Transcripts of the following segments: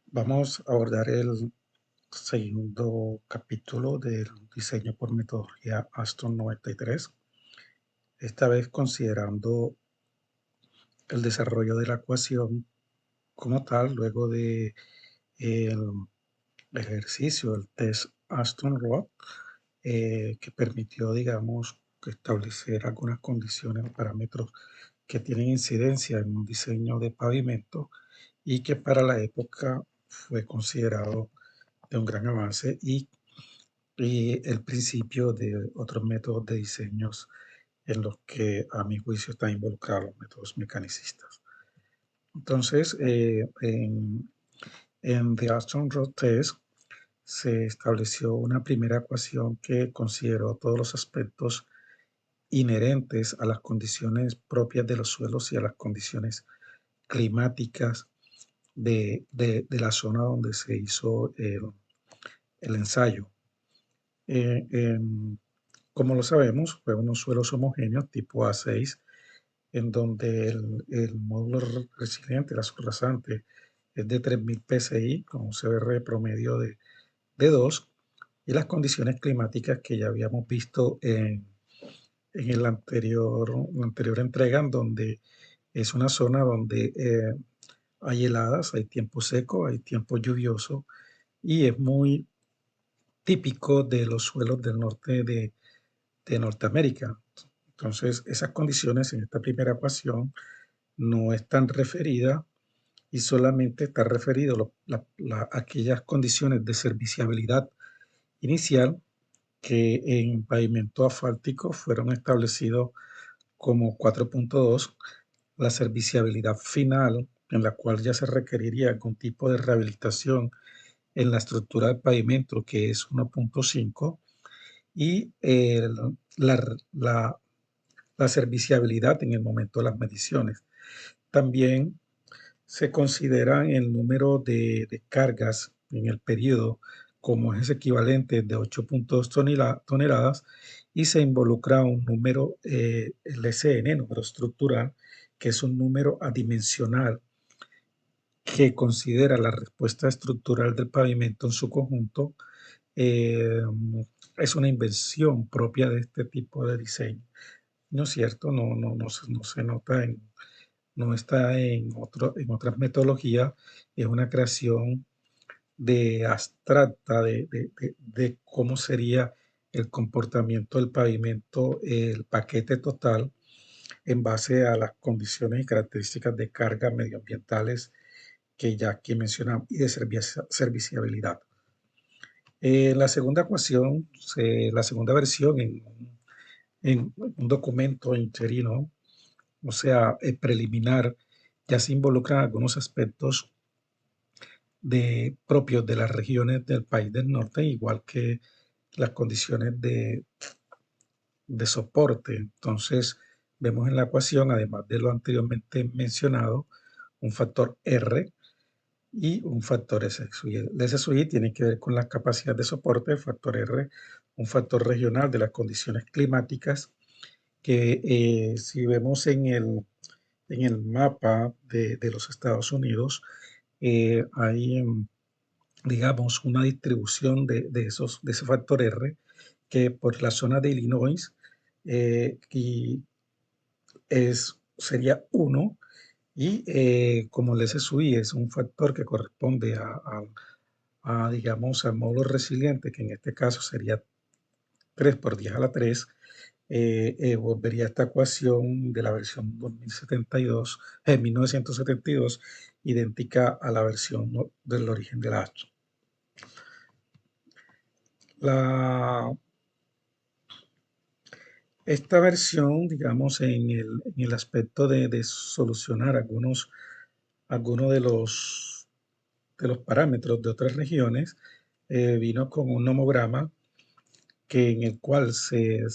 Vamos a abordar el segundo capítulo del diseño por metodología Aston 93, esta vez considerando el desarrollo de la ecuación como tal, luego de el ejercicio, el test Aston-Rod, que permitió, digamos, establecer algunas condiciones o parámetros que tienen incidencia en un diseño de pavimento y que para la época fue considerado de un gran avance y el principio de otros métodos de diseños en los que a mi juicio están involucrados los métodos mecanicistas. Entonces, en The Aston Rod Test se estableció una primera ecuación que consideró todos los aspectos inherentes a las condiciones propias de los suelos y a las condiciones climáticas de la zona donde se hizo el ensayo. Como lo sabemos, fue unos suelos homogéneos tipo A6, en donde el módulo resiliente, el azul rasante, es de 3000 PSI con un CBR promedio de 2 y las condiciones climáticas que ya habíamos visto en la anterior entrega, en donde es una zona donde hay heladas, hay tiempo seco, hay tiempo lluvioso y es muy típico de los suelos del norte de Norteamérica. Entonces, esas condiciones en esta primera ecuación no están referidas y solamente está referido aquellas condiciones de serviciabilidad inicial que en pavimento asfáltico fueron establecidos como 4.2, la serviciabilidad final en la cual ya se requeriría algún tipo de rehabilitación en la estructura del pavimento, que es 1.5, y la, la serviciabilidad en el momento de las mediciones. También se considera el número de cargas en el periodo como es equivalente de 8.2 toneladas y se involucra un número, el SN, número estructural, que es un número adimensional que considera la respuesta estructural del pavimento en su conjunto. eh, es una invención propia de este tipo de diseño. ¿No es cierto? No se nota no está en otras metodologías, es una creación de abstracta de cómo sería el comportamiento del pavimento, el paquete total, en base a las condiciones y características de carga medioambientales que ya aquí mencionamos y de serviciabilidad. La segunda ecuación, la segunda versión en un documento interino, o sea, preliminar, ya se involucran algunos aspectos propios de las regiones del país del norte, igual que las condiciones de soporte. Entonces, vemos en la ecuación, además de lo anteriormente mencionado, un factor R y un factor SSI. El SSI tiene que ver con la capacidad de soporte, el factor R, un factor regional de las condiciones climáticas, que si vemos en el mapa de los Estados Unidos, hay, digamos, una distribución de ese factor R que por la zona de Illinois y sería 1 y como el SSUI es un factor que corresponde digamos, al módulo resiliente, que en este caso sería 3 por 10 a la 3, volvería esta ecuación de la versión 2072, 1972, idéntica a la versión del origen del astro. La, esta versión, digamos, en el aspecto de solucionar algunos de los parámetros de otras regiones, vino con un nomograma en el cual se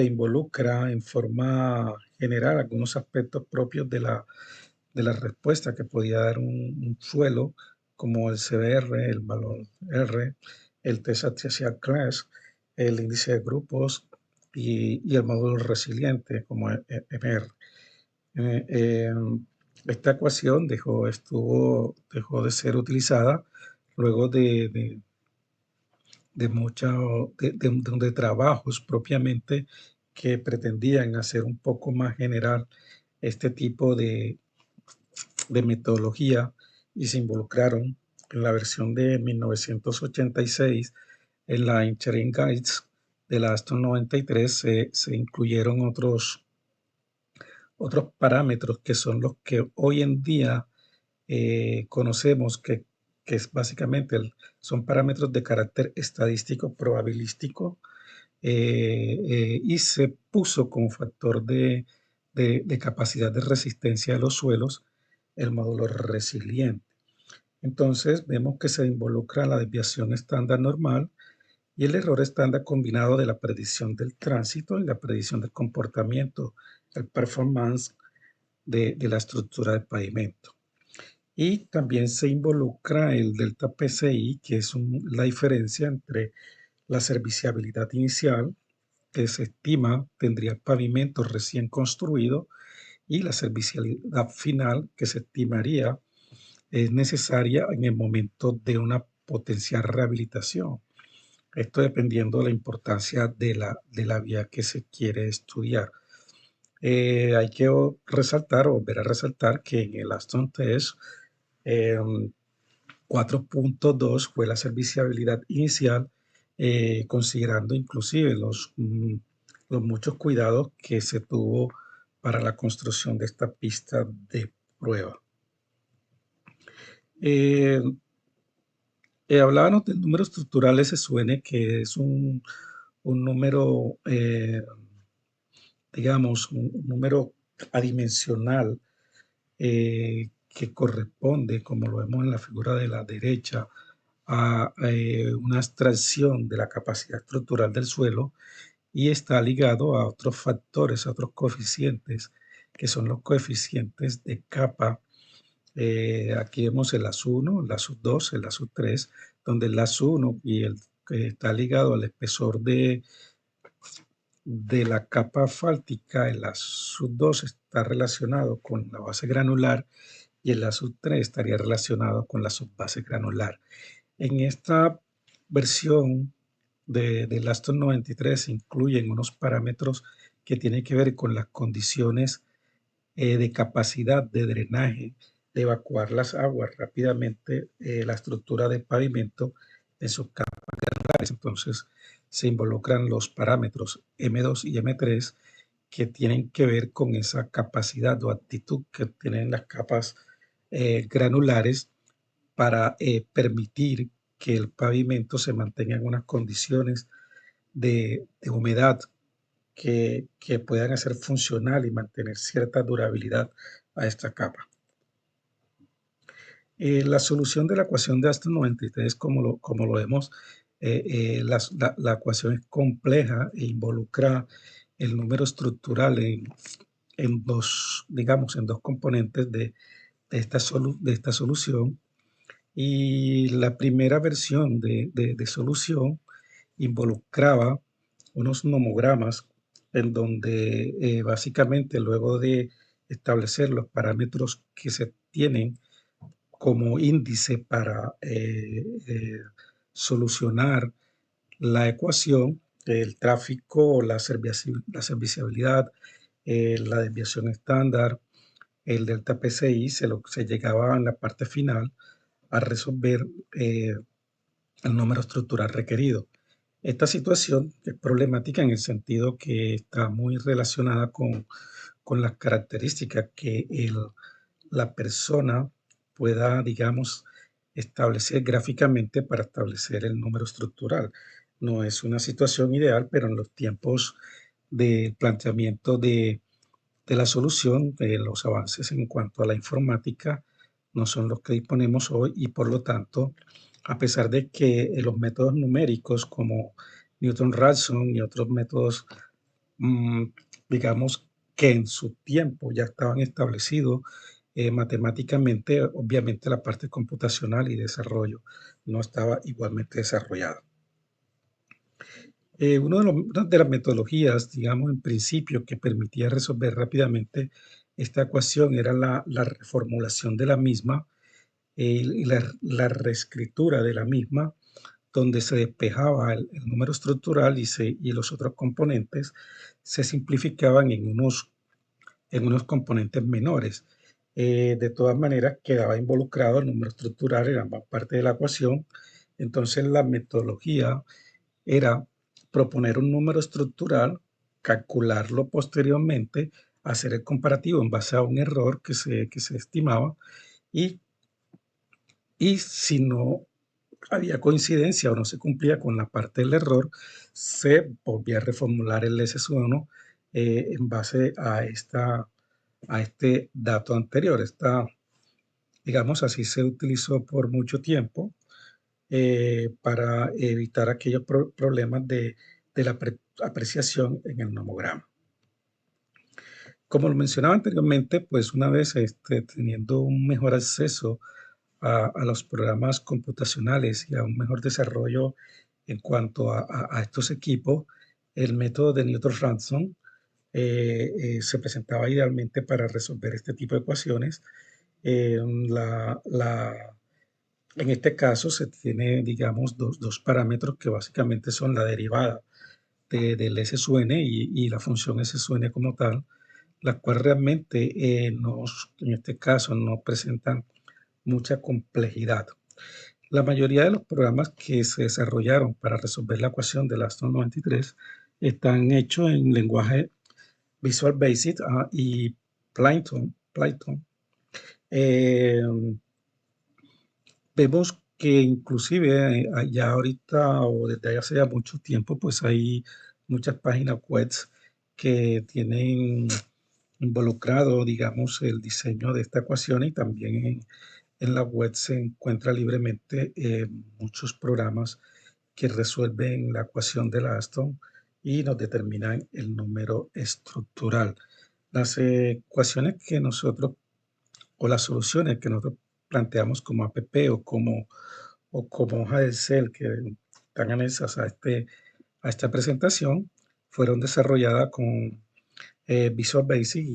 involucra en forma general algunos aspectos propios de la respuesta que podía dar un suelo, como el CBR, el valor R, el test axial class, el índice de grupos y el módulo resiliente como MR. Eh, eh, Esta ecuación dejó de ser utilizada luego de trabajos propiamente que pretendían hacer un poco más general este tipo de metodología y se involucraron en la versión de 1986 en la Interim Guides de la Aston 93 se incluyeron otros parámetros que son los que hoy en día conocemos que es básicamente son parámetros de carácter estadístico probabilístico y se puso como factor de capacidad de resistencia de los suelos el módulo resiliente. Entonces vemos que se involucra la desviación estándar normal y el error estándar combinado de la predicción del tránsito y la predicción del comportamiento, el performance de la estructura del pavimento. Y también se involucra el delta PCI, que es la diferencia entre la serviciabilidad inicial, que se estima tendría el pavimento recién construido, y la servicialidad final, que se estimaría es necesaria en el momento de una potencial rehabilitación. Esto dependiendo de la importancia de la vía que se quiere estudiar. Hay que resaltar o volver a resaltar que en el Aston Test 4.2 fue la serviciabilidad inicial, considerando inclusive los muchos cuidados que se tuvo para la construcción de esta pista de prueba. Hablábamos del número estructural SSUN, que es un número, digamos, un número adimensional que corresponde, como lo vemos en la figura de la derecha, a una extracción de la capacidad estructural del suelo y está ligado a otros factores, a otros coeficientes, que son los coeficientes de capa. Aquí vemos el AS1, el AS2, el AS3, donde el AS1 y el que está ligado al espesor de la capa asfáltica, el AS2 está relacionado con la base granular y el AS3 estaría relacionado con la subbase granular. En esta versión del Aston 93 se incluyen unos parámetros que tienen que ver con las condiciones de capacidad de drenaje, de evacuar las aguas rápidamente, la estructura del pavimento en sus capas granulares. Entonces se involucran los parámetros M2 y M3 que tienen que ver con esa capacidad o actitud que tienen las capas granulares para permitir que el pavimento se mantenga en unas condiciones de humedad que puedan hacer funcional y mantener cierta durabilidad a esta capa. La solución de la ecuación de Aston 93, como lo vemos, la ecuación es compleja e involucra el número estructural en dos, digamos, en dos componentes de esta solución. Y la primera versión de solución involucraba unos nomogramas en donde básicamente luego de establecer los parámetros que se tienen como índice para solucionar la ecuación, el tráfico, la serviciabilidad, la desviación estándar, el delta PCI, se llegaba en la parte final a resolver el número estructural requerido. Esta situación es problemática en el sentido que está muy relacionada con las características que la persona pueda, digamos, establecer gráficamente para establecer el número estructural. No es una situación ideal, pero en los tiempos de planteamiento de la solución, los avances en cuanto a la informática no son los que disponemos hoy y por lo tanto, a pesar de que los métodos numéricos como Newton-Raphson y otros métodos, mm, digamos que en su tiempo ya estaban establecidos matemáticamente, obviamente la parte computacional y desarrollo no estaba igualmente desarrollada. Una de las metodologías, digamos, en principio, que permitía resolver rápidamente esta ecuación era la reformulación de la misma y la reescritura de la misma, donde se despejaba el número estructural y los otros componentes se simplificaban en unos componentes menores. De todas maneras, quedaba involucrado el número estructural en ambas partes de la ecuación. Entonces, la metodología era proponer un número estructural, calcularlo posteriormente, hacer el comparativo en base a un error que se estimaba y, y si no había coincidencia o no se cumplía con la parte del error, se volvía a reformular el S1 en base a este dato anterior. Digamos, así se utilizó por mucho tiempo para evitar aquellos problemas de la apreciación en el nomograma. Como lo mencionaba anteriormente, pues una vez teniendo un mejor acceso a los programas computacionales y a un mejor desarrollo en cuanto a estos equipos, el método de Newton-Raphson se presentaba idealmente para resolver este tipo de ecuaciones. Eh, la, la, en este caso se tiene, digamos, dos parámetros que básicamente son la derivada del SUN y la función SUN como tal, las cuales realmente en este caso no presentan mucha complejidad. La mayoría de los programas que se desarrollaron para resolver la ecuación del Aston 93 están hechos en lenguaje Visual Basic y Python. Eh, Vemos que inclusive ya ahorita o desde hace ya mucho tiempo, pues hay muchas páginas web que tienen involucrado, digamos, el diseño de esta ecuación y también en la web se encuentra libremente muchos programas que resuelven la ecuación de la Aston y nos determinan el número estructural. Las ecuaciones que nosotros o las soluciones que nosotros planteamos como APP o como hoja de Excel que están anexas a esta presentación fueron desarrolladas con Visual Basic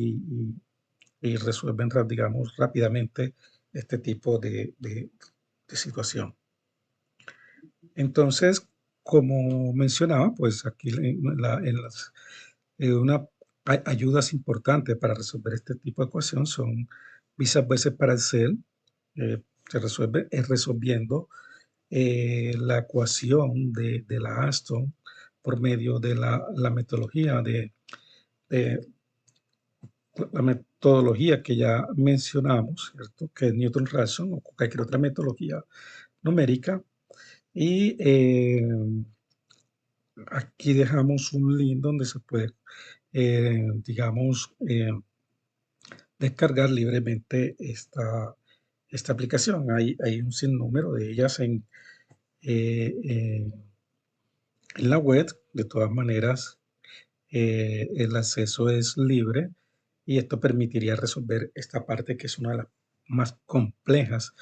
y resuelven, digamos, rápidamente este tipo de situación. Entonces, como mencionaba, pues aquí una ayudas importantes para resolver este tipo de ecuación son Visual Basic para Excel, se resuelve resolviendo la ecuación de la Aston por medio de la metodología de la metodología que ya mencionamos, ¿cierto? Que es Newton-Raphson o cualquier otra metodología numérica. Y aquí dejamos un link donde se puede, digamos, descargar libremente esta aplicación. Hay un sinnúmero de ellas eh, eh, en la web. De todas maneras, el acceso es libre y esto permitiría resolver esta parte que es una de las más complejas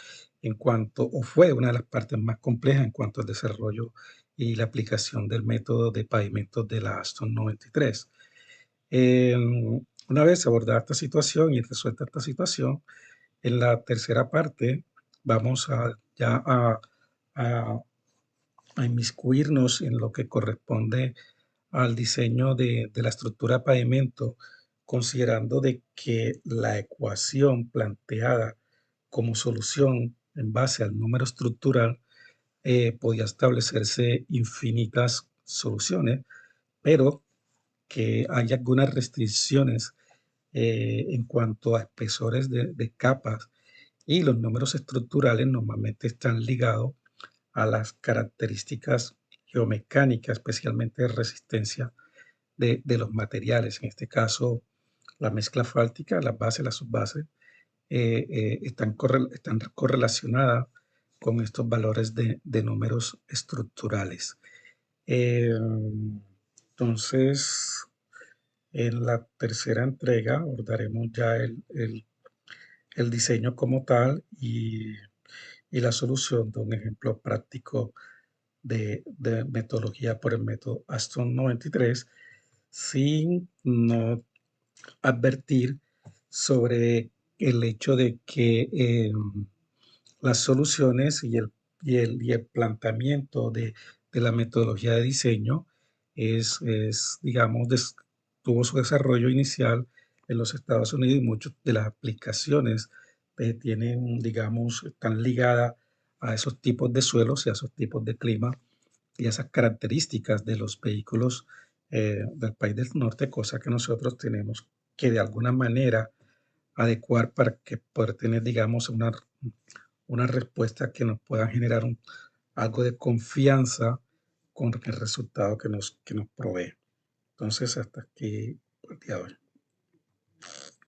en cuanto, o fue una de las partes más complejas en cuanto al desarrollo y la aplicación del método de pavimentos de la Aston 93. Una vez abordada esta situación y resuelta esta situación, en la tercera parte vamos a, a inmiscuirnos en lo que corresponde al diseño de la estructura de pavimento, considerando de que la ecuación planteada como solución en base al número estructural podía establecerse infinitas soluciones, pero que hay algunas restricciones en cuanto a espesores de capas y los números estructurales normalmente están ligados a las características geomecánicas, especialmente de resistencia de los materiales. En este caso, la mezcla fáltica, las bases, las subbases, están correlacionadas con estos valores de números estructurales. Eh, entonces, en la tercera entrega abordaremos ya el diseño como tal y la solución de un ejemplo práctico de metodología por el método Aston 93, sin no advertir sobre el hecho de que las soluciones y el planteamiento de la metodología de diseño digamos, tuvo su desarrollo inicial en los Estados Unidos y muchas de las aplicaciones tienen, digamos, están ligadas a esos tipos de suelos y a esos tipos de clima y esas características de los vehículos del país del norte, cosa que nosotros tenemos que de alguna manera adecuar para que poder tener, digamos, una respuesta que nos pueda generar algo de confianza con el resultado que nos provee. Entonces, hasta aquí por el día de hoy.